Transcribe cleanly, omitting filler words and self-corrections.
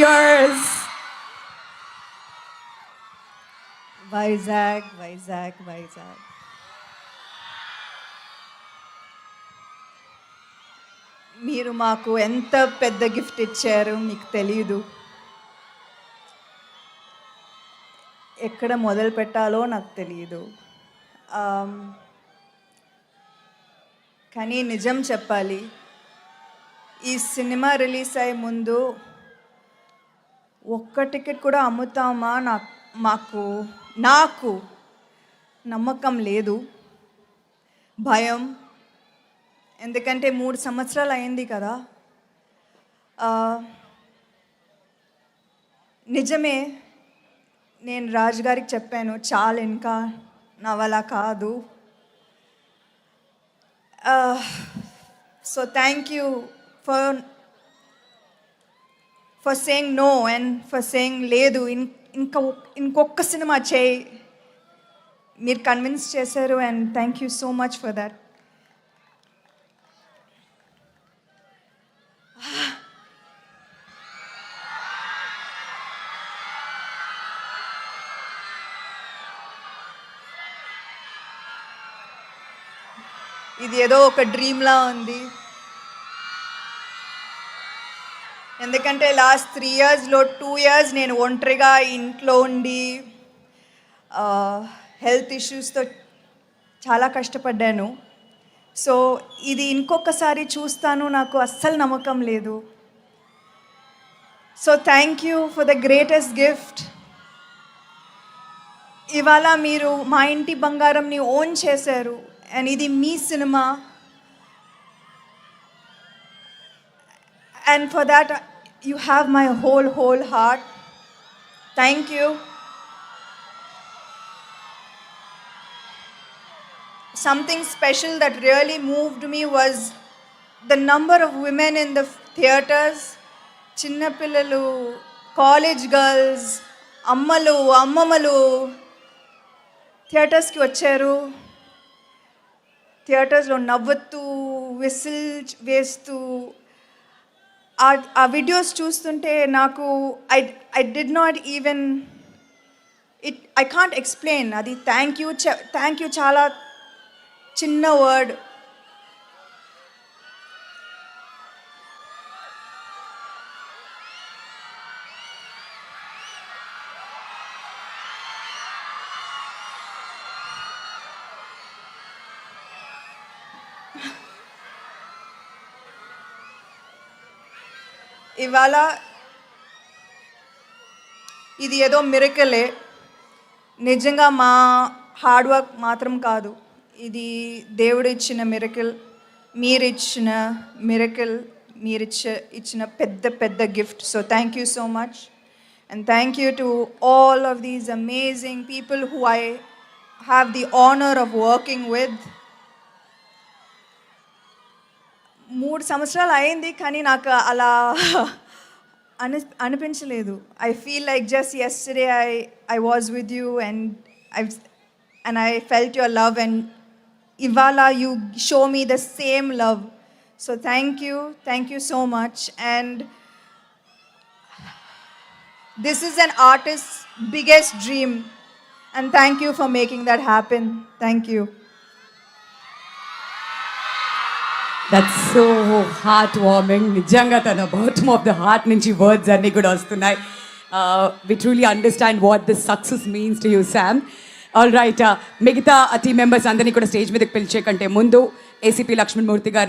yours. Vizag. మీరు మాకు ఎంత పెద్ద గిఫ్ట్ ఇచ్చారు మీకు తెలియదు. ఎక్కడ మొదలు పెట్టాలో నాకు తెలియదు. కానీ నిజం చెప్పాలి, ఈ సినిమా రిలీజ్ అయ్యే ముందు ఒక్క టికెట్ కూడా అమ్ముతామా నాకు నమ్మకం లేదు, భయం. ఎందుకంటే 3 సంవత్సరాలు అయింది కదా. నిజమే, నేను రాజు గారికి చెప్పాను, చాలు ఇంకా నా వల్ల కాదు. So thank you for saying no and for saying లేదు, ఇంకొక సినిమా చేయి. మీరు కన్విన్స్ చేశారు and thank you so much for that. ఇది ఏదో ఒక డ్రీమ్లా ఉంది. ఎందుకంటే లాస్ట్ 3 ఇయర్స్లో 2 ఇయర్స్ నేను ఒంటరిగా ఇంట్లో ఉండి హెల్త్ ఇష్యూస్తో చాలా కష్టపడ్డాను. సో ఇది ఇంకొకసారి చూస్తాను నాకు అస్సలు నమ్మకం లేదు. So thank you for the greatest gift. ఇవాళ మీరు మా ఇంటి బంగారంని ఓన్ చేశారు అండ్ ఇది మీ cinema. And for that, you have my whole heart. Thank you. Something special that really moved me was the number of women in the theaters. Chinna pillalu, college girls, ammalu, ammamalu theaters ki vacharu. Theaters lo navvattu, whistle vestu, ఆ videos చూస్తుంటే నాకు I did not even I can't explain. అది thank you చాలా చిన్న word. ఇవాళ ఇది ఏదో మిరకలే, నిజంగా మా హార్డ్ వర్క్ మాత్రం కాదు, ఇది దేవుడు ఇచ్చిన మిరకల్, మీరిచ్చిన మిరకల్, ఇచ్చిన పెద్ద gift. So thank you so much and thank you to all of these amazing people who I have the honour of working with. 3 సంవత్సరాలు అయింది కానీ నాకు అలా అనిపించలేదు. I feel like just yesterday I was with you and I felt your love and ఇవాళ you show me the same love. So thank you so much and this is an artist biggest dream and thank you for making that happen. Thank you. That's so heartwarming. నిజంగా తన bottom of the heart నుంచి words అన్నీ కూడా వస్తున్నాయి. We truly understand what this success means to you, Sam. All right, మిగతా team members అందరినీ కూడా stage మీదకి పిలిచే కంటే ముందు ఏసీపీ లక్ష్మణ్ మూర్తి గారిని